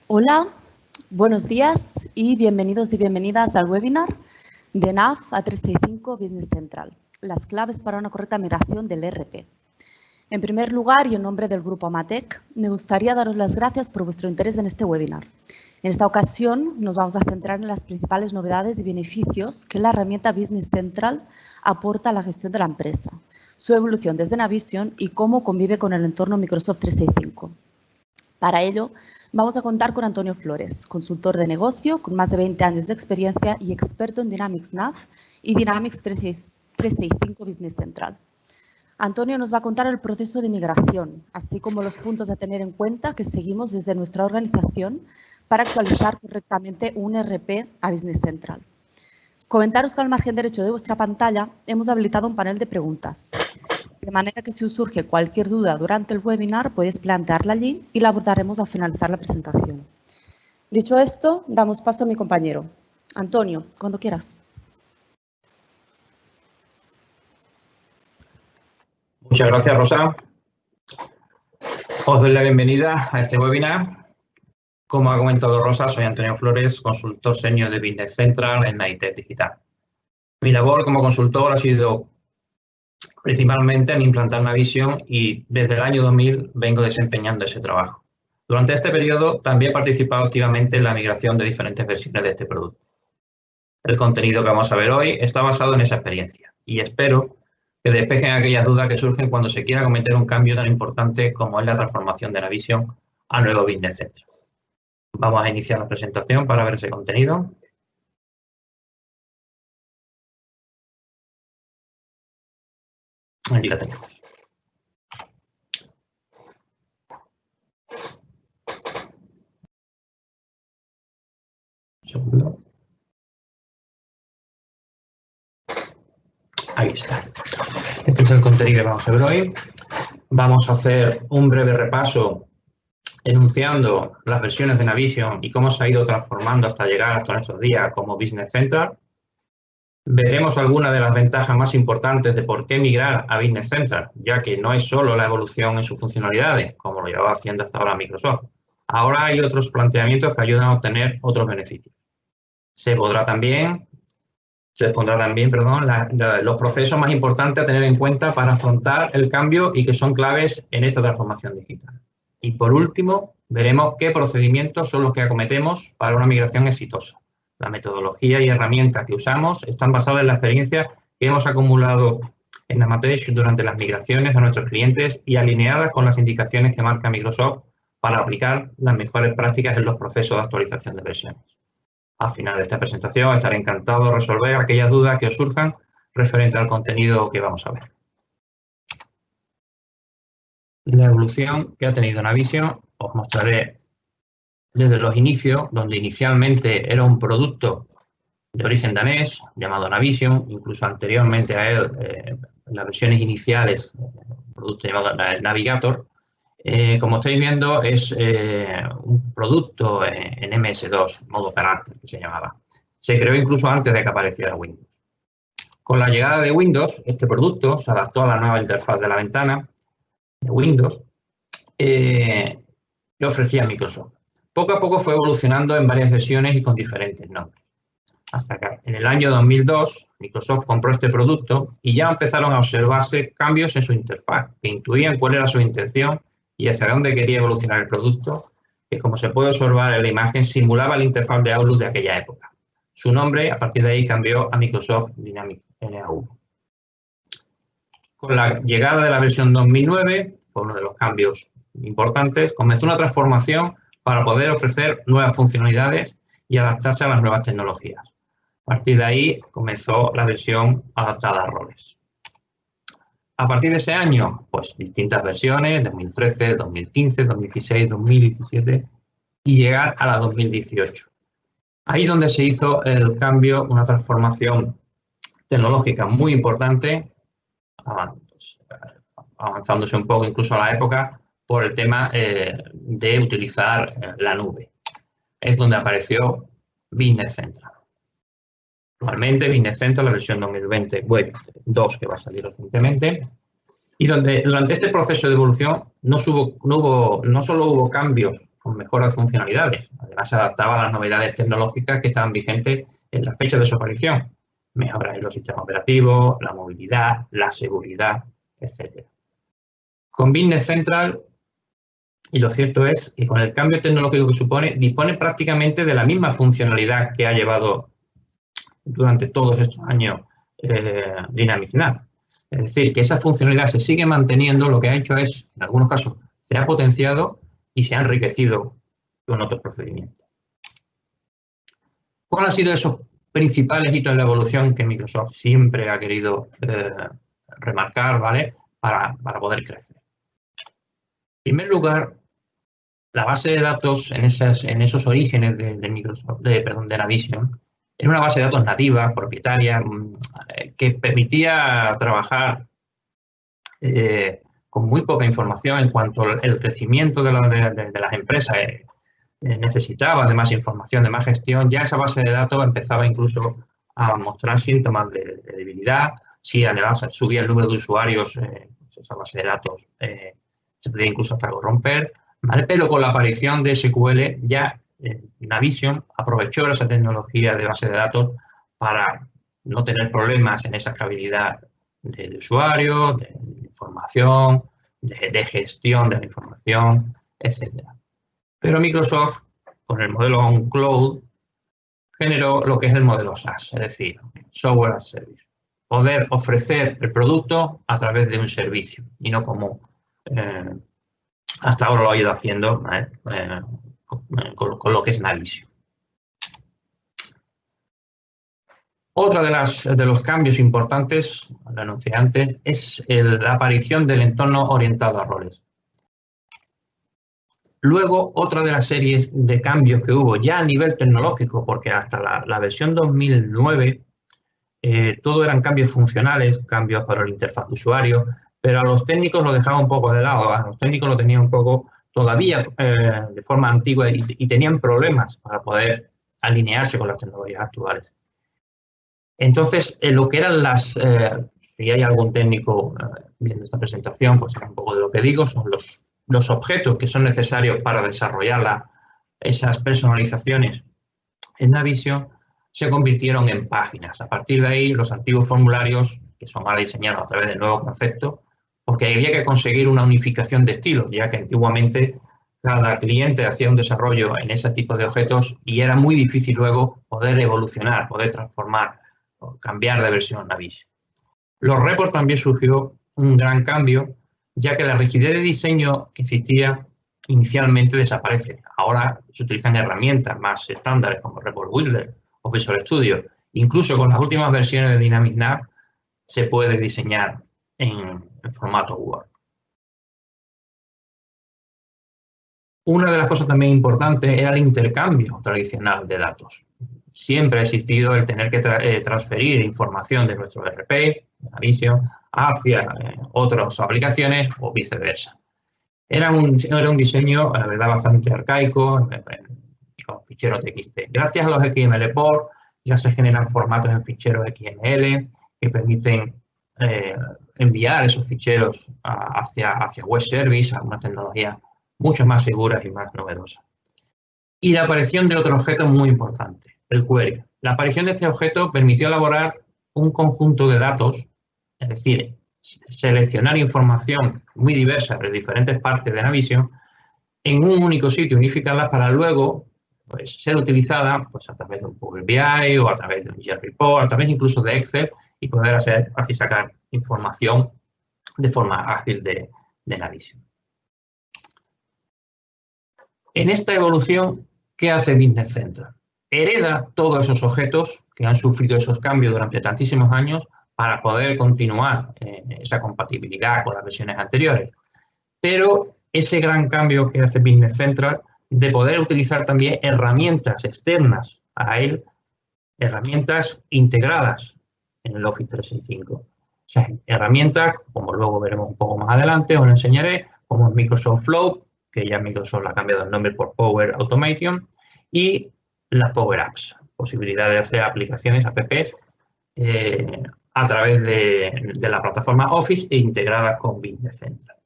Hola, buenos días y bienvenidos y bienvenidas al webinar de NAV A365 Business Central, las claves para una correcta migración del ERP. En primer lugar, y en nombre del Grupo Amatec, me gustaría daros las gracias por vuestro interés en este webinar. En esta ocasión nos vamos a centrar en las principales novedades y beneficios que la herramienta Business Central aporta a la gestión de la empresa, su evolución desde Navision y cómo convive con el entorno Microsoft 365. Para ello, vamos a contar con Antonio Flores, consultor de negocio con más de 20 años de experiencia y experto en Dynamics NAV y Dynamics 365 Business Central. Antonio nos va a contar el proceso de migración, así como los puntos a tener en cuenta que seguimos desde nuestra organización para actualizar correctamente un ERP a Business Central. Comentaros que al margen derecho de vuestra pantalla hemos habilitado un panel de preguntas, de manera que si os surge cualquier duda durante el webinar podéis plantearla allí y la abordaremos al finalizar la presentación. Dicho esto, damos paso a mi compañero. Antonio, cuando quieras. Muchas gracias, Rosa. Os doy la bienvenida a este webinar. Como ha comentado Rosa, soy Antonio Flores, consultor senior de Business Central en Naitec Digital. Mi labor como consultor ha sido principalmente en implantar Navision y desde el año 2000 vengo desempeñando ese trabajo. Durante este periodo también he participado activamente en la migración de diferentes versiones de este producto. El contenido que vamos a ver hoy está basado en esa experiencia y espero que despejen aquellas dudas que surgen cuando se quiera cometer un cambio tan importante como es la transformación de Navision a nuevo Business Central. Vamos a iniciar la presentación para ver ese contenido. Aquí la tenemos. Un segundo. Ahí está. Este es el contenido que vamos a ver hoy. Vamos a hacer un breve repaso enunciando las versiones de Navision y cómo se ha ido transformando hasta llegar hasta nuestros días como Business Central. Veremos algunas de las ventajas más importantes de por qué migrar a Business Central, ya que no es solo la evolución en sus funcionalidades, como lo llevaba haciendo hasta ahora Microsoft. Ahora hay otros planteamientos que ayudan a obtener otros beneficios. Se pondrá también, los procesos más importantes a tener en cuenta para afrontar el cambio y que son claves en esta transformación digital. Y por último, veremos qué procedimientos son los que acometemos para una migración exitosa. La metodología y herramientas que usamos están basadas en la experiencia que hemos acumulado en Amatec durante las migraciones a nuestros clientes y alineadas con las indicaciones que marca Microsoft para aplicar las mejores prácticas en los procesos de actualización de versiones. Al final de esta presentación estaré encantado de resolver aquellas dudas que os surjan referente al contenido que vamos a ver. La evolución que ha tenido Navision os mostraré desde los inicios, donde inicialmente era un producto de origen danés llamado Navision, incluso anteriormente a él, en las versiones iniciales, un producto llamado Navigator. Como estáis viendo, es un producto en MS2, modo operante, que se llamaba. Se creó incluso antes de que apareciera Windows. Con la llegada de Windows, este producto se adaptó a la nueva interfaz de la ventana de Windows que ofrecía Microsoft. Poco a poco fue evolucionando en varias versiones y con diferentes nombres. Hasta que en el año 2002 Microsoft compró este producto y ya empezaron a observarse cambios en su interfaz que intuían cuál era su intención y hacia dónde quería evolucionar el producto, que como se puede observar en la imagen simulaba la interfaz de Outlook de aquella época. Su nombre a partir de ahí cambió a Microsoft Dynamics NAV. Con la llegada de la versión 2009, fue uno de los cambios importantes, comenzó una transformación para poder ofrecer nuevas funcionalidades y adaptarse a las nuevas tecnologías. A partir de ahí comenzó la versión adaptada a roles. A partir de ese año, pues distintas versiones, 2013, 2015, 2016, 2017 y llegar a la 2018. Ahí es donde se hizo el cambio, una transformación tecnológica muy importante, avanzándose un poco incluso a la época por el tema de utilizar la nube. Es donde apareció Business Central. Actualmente Business Central, la versión 2020 Web 2 que va a salir recientemente, y donde durante este proceso de evolución no solo hubo cambios con mejoras de funcionalidades. Además, se adaptaba a las novedades tecnológicas que estaban vigentes en la fecha de su aparición. Mejoras en los sistemas operativos, la movilidad, la seguridad, etc. Con Business Central, y lo cierto es que con el cambio tecnológico que supone, dispone prácticamente de la misma funcionalidad que ha llevado durante todos estos años Dynamics NAV. Es decir, que esa funcionalidad se sigue manteniendo, lo que ha hecho es, en algunos casos, se ha potenciado y se ha enriquecido con otros procedimientos. ¿Cuáles han sido esos principales hitos en la evolución que Microsoft siempre ha querido remarcar, ¿vale? Para poder crecer? En primer lugar, la base de datos en esos orígenes de Navision era una base de datos nativa, propietaria, que permitía trabajar con muy poca información en cuanto al crecimiento de las empresas necesitaba de más información, de más gestión. Ya esa base de datos empezaba incluso a mostrar síntomas de debilidad. Si además subía el número de usuarios, pues esa base de datos se podía incluso hasta corromper, ¿vale? Pero con la aparición de SQL ya Navision aprovechó esa tecnología de base de datos para no tener problemas en esa escalabilidad de usuario, de información, de gestión de la información, etc. Pero Microsoft, con el modelo on-cloud, generó lo que es el modelo SaaS, es decir, Software as a Service. Poder ofrecer el producto a través de un servicio y no como hasta ahora lo ha ido haciendo con lo que es Navision. Otro de los cambios importantes, lo anuncié antes, es la aparición del entorno orientado a roles. Luego, otra de las series de cambios que hubo ya a nivel tecnológico, porque hasta la versión 2009 todo eran cambios funcionales, cambios para la interfaz de usuario, pero a los técnicos lo dejaba un poco de lado, a los técnicos lo tenían un poco todavía de forma antigua y tenían problemas para poder alinearse con las tecnologías actuales. Entonces, lo que eran si hay algún técnico viendo esta presentación, pues un poco de lo que digo, son los objetos que son necesarios para desarrollar esas personalizaciones en Navision se convirtieron en páginas. A partir de ahí, los antiguos formularios, que son ahora diseñados a través del nuevo concepto, porque había que conseguir una unificación de estilos, ya que antiguamente cada cliente hacía un desarrollo en ese tipo de objetos y era muy difícil luego poder evolucionar, poder transformar o cambiar de versión a Navision. Los reports también surgió un gran cambio, ya que la rigidez de diseño que existía inicialmente desaparece. Ahora se utilizan herramientas más estándares como Report Builder o Visual Studio. Incluso con las últimas versiones de Dynamics NAV se puede diseñar en formato Word. Una de las cosas también importantes era el intercambio tradicional de datos. Siempre ha existido el tener que transferir información de nuestro ERP, de Navision, hacia otras aplicaciones o viceversa. Era un diseño, la verdad, bastante arcaico, con ficheros TXT. Gracias a los XML-Port ya se generan formatos en ficheros XML que permiten enviar esos ficheros hacia web service, a una tecnología mucho más segura y más novedosa. Y la aparición de otro objeto muy importante, el query. La aparición de este objeto permitió elaborar un conjunto de datos, es decir, seleccionar información muy diversa de diferentes partes de Navision en un único sitio, unificarlas para luego pues, ser utilizada pues, a través de un Power BI o a través de un GR Report, a través incluso de Excel y poder así sacar información de forma ágil de Navision. En esta evolución, ¿qué hace Business Central? Hereda todos esos objetos que han sufrido esos cambios durante tantísimos años para poder continuar esa compatibilidad con las versiones anteriores. Pero ese gran cambio que hace Business Central de poder utilizar también herramientas externas a él, herramientas integradas en el Office 365. O sea, herramientas, como luego veremos un poco más adelante, os lo enseñaré, como Microsoft Flow, que ya Microsoft le ha cambiado el nombre por Power Automation, y las Power Apps, posibilidad de hacer aplicaciones, apps, a través de la plataforma Office e integradas con Business Central.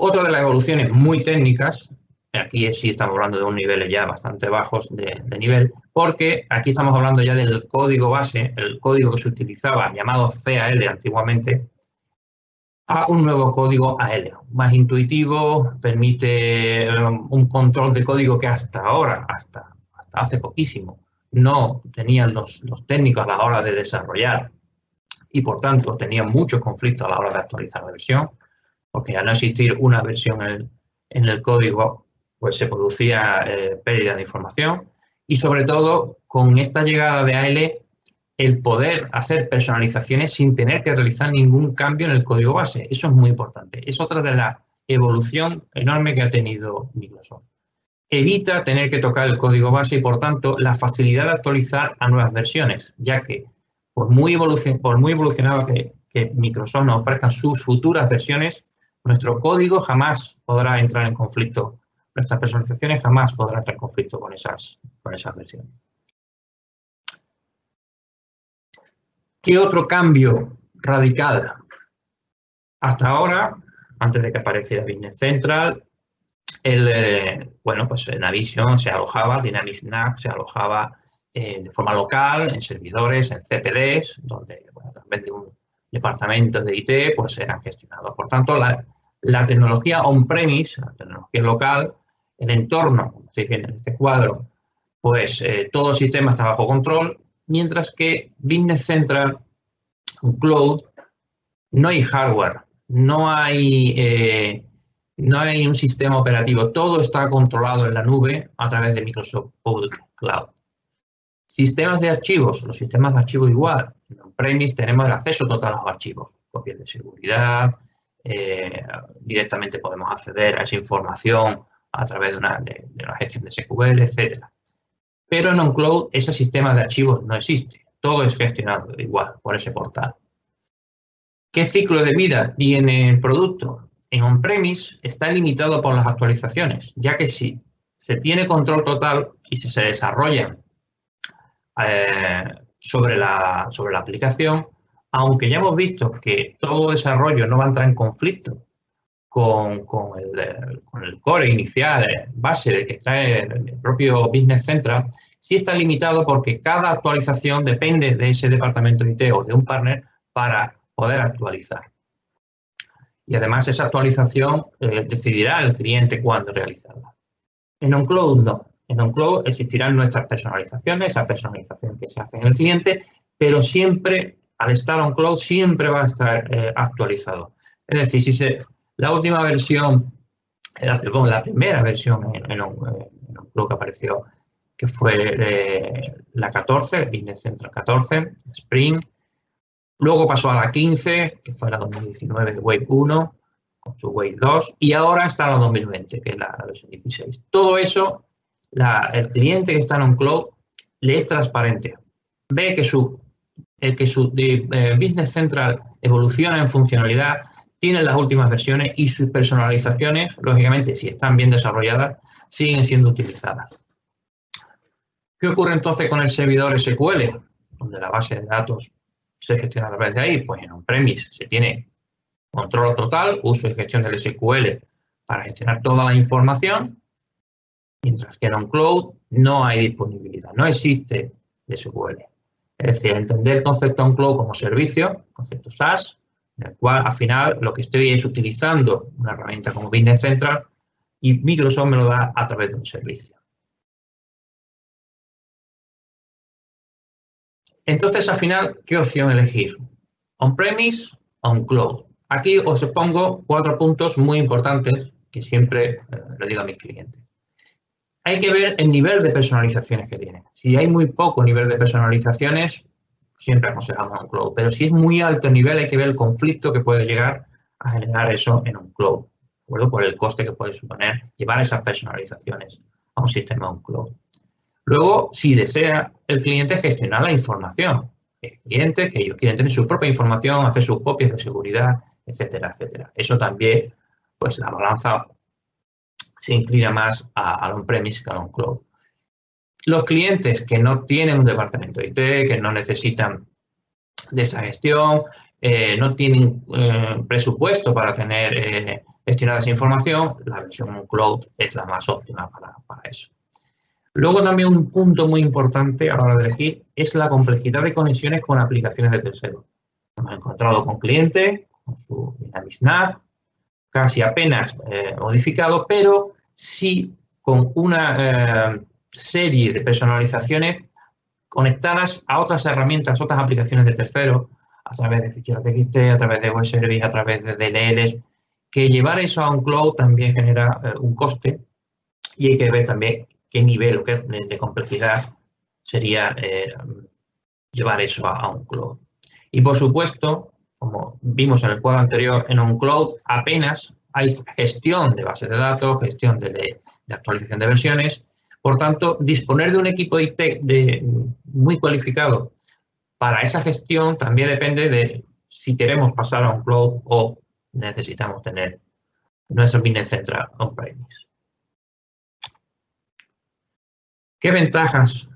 Otra de las evoluciones muy técnicas, aquí sí estamos hablando de unos niveles ya bastante bajos de nivel, porque aquí estamos hablando ya del código base, el código que se utilizaba, llamado CAL antiguamente, a un nuevo código AL, más intuitivo, permite un control de código que hasta ahora, hasta hace poquísimo, no tenían los técnicos a la hora de desarrollar y, por tanto, tenían muchos conflictos a la hora de actualizar la versión, porque al no existir una versión en el código, pues se producía pérdida de información y, sobre todo, con esta llegada de AL, el poder hacer personalizaciones sin tener que realizar ningún cambio en el código base. Eso es muy importante. Es otra de la evolución enorme que ha tenido Microsoft. Evita tener que tocar el código base y, por tanto, la facilidad de actualizar a nuevas versiones, ya que por muy evolucionado que Microsoft nos ofrezca sus futuras versiones, nuestro código jamás podrá entrar en conflicto, nuestras personalizaciones jamás podrán entrar en conflicto con esas versiones. ¿Qué otro cambio radical? Hasta ahora, antes de que apareciera Business Central, Navision se alojaba, Dynamics NAV se alojaba de forma local, en servidores, en CPDs, donde a través de un departamento de IT pues eran gestionados. Por tanto, la tecnología on-premise, la tecnología local, el entorno, como se viene en este cuadro, pues todo el sistema está bajo control, mientras que Business Central, un cloud, no hay hardware, no hay un sistema operativo, todo está controlado en la nube a través de Microsoft Public Cloud. Sistemas de archivos, los sistemas de archivos igual. En on-premise tenemos el acceso total a los archivos, copias de seguridad, directamente podemos acceder a esa información a través de una gestión de SQL, etc. Pero en on-cloud ese sistema de archivos no existe, todo es gestionado igual por ese portal. ¿Qué ciclo de vida tiene el producto? En on-premise está limitado por las actualizaciones, ya que si se tiene control total y si se desarrollan sobre la aplicación, aunque ya hemos visto que todo desarrollo no va a entrar en conflicto con el core inicial, base de que trae el propio Business Central, sí está limitado porque cada actualización depende de ese departamento de IT o de un partner para poder actualizar. Y además esa actualización decidirá el cliente cuándo realizarla. En on-cloud no. En on-cloud existirán nuestras personalizaciones, esa personalización que se hace en el cliente, pero siempre, al estar on-cloud, siempre va a estar actualizado. Es decir, la última versión, la primera versión en on-cloud que apareció, que fue la 14, Business Central 14, Spring. Luego pasó a la 15, que fue la 2019 de Wave 1, con su Wave 2, y ahora está la 2020, que es la versión 16. Todo eso, el cliente que está en on-cloud le es transparente. Ve que su Business Central evoluciona en funcionalidad, tiene las últimas versiones y sus personalizaciones, lógicamente, si están bien desarrolladas, siguen siendo utilizadas. ¿Qué ocurre entonces con el servidor SQL? Donde la base de datos se gestiona a través de ahí. Pues en on-premise se tiene control total, uso y gestión del SQL para gestionar toda la información, mientras que en on-cloud no hay disponibilidad, no existe SQL. Es decir, entender el concepto on-cloud como servicio, concepto SaaS, en el cual al final lo que estoy es utilizando una herramienta como Business Central y Microsoft me lo da a través de un servicio. Entonces, al final, ¿qué opción elegir? On-premise o on-cloud. Aquí os pongo 4 puntos muy importantes que siempre le digo a mis clientes. Hay que ver el nivel de personalizaciones que tiene. Si hay muy poco nivel de personalizaciones, siempre aconsejamos on-cloud. Pero si es muy alto el nivel, hay que ver el conflicto que puede llegar a generar eso en on-cloud, ¿de acuerdo? Por el coste que puede suponer llevar esas personalizaciones a un sistema on-cloud. Luego, si desea el cliente gestionar la información, el cliente que ellos quieren tener su propia información, hacer sus copias de seguridad, etcétera, etcétera. Eso también, pues la balanza se inclina más al on-premise que al on-cloud. Los clientes que no tienen un departamento de IT, que no necesitan de esa gestión, no tienen presupuesto para tener gestionar esa información, la versión cloud es la más óptima para eso. Luego también un punto muy importante a la hora de elegir es la complejidad de conexiones con aplicaciones de terceros. Hemos encontrado con clientes, con su Dynamics NAV, casi apenas modificado, pero sí con una serie de personalizaciones conectadas a otras herramientas, otras aplicaciones de terceros, a través de ficheros TXT, a través de web service, a través de DLLs, que llevar eso a un cloud también genera un coste y hay que ver también qué nivel o qué de complejidad sería llevar eso a un cloud. Y por supuesto, como vimos en el cuadro anterior, en un cloud apenas hay gestión de bases de datos, gestión de actualización de versiones. Por tanto, disponer de un equipo de IT muy cualificado para esa gestión también depende de si queremos pasar a un cloud o necesitamos tener nuestro Business Central on-premise. ¿Qué ventajas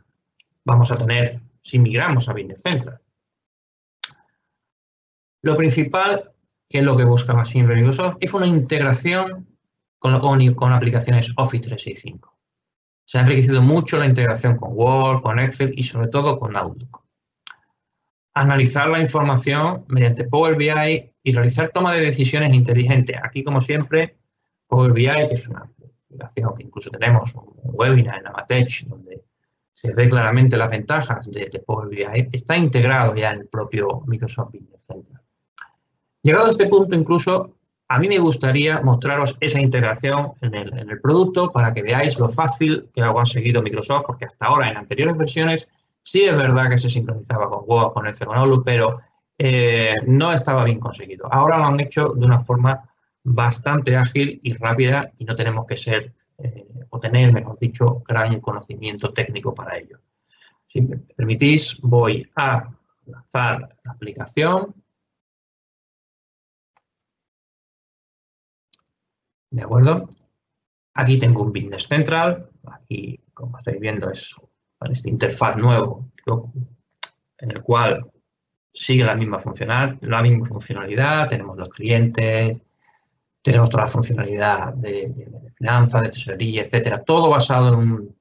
vamos a tener si migramos a Business Central? Lo principal, que es lo que buscaba siempre Microsoft, es una integración con aplicaciones Office 365. Se ha enriquecido mucho la integración con Word, con Excel y sobre todo con Outlook. Analizar la información mediante Power BI y realizar toma de decisiones inteligentes. Aquí, como siempre, Power BI, que es una aplicación que incluso tenemos un webinar en Amatech, donde se ve claramente las ventajas de Power BI, está integrado ya en el propio Microsoft Business Central. Llegado a este punto, incluso, a mí me gustaría mostraros esa integración en el producto para que veáis lo fácil que lo ha conseguido Microsoft, porque hasta ahora, en anteriores versiones, sí es verdad que se sincronizaba con Word, con Excel, con Outlook, pero no estaba bien conseguido. Ahora lo han hecho de una forma bastante ágil y rápida y no tenemos que ser, o tener, mejor dicho, gran conocimiento técnico para ello. Si me permitís, voy a lanzar la aplicación. ¿De acuerdo? Aquí tengo un Business Central. Aquí, como estáis viendo, es este interfaz nuevo en el cual sigue la misma funcionalidad. Tenemos los clientes, tenemos toda la funcionalidad de finanzas, de tesorería, etcétera. Todo basado en un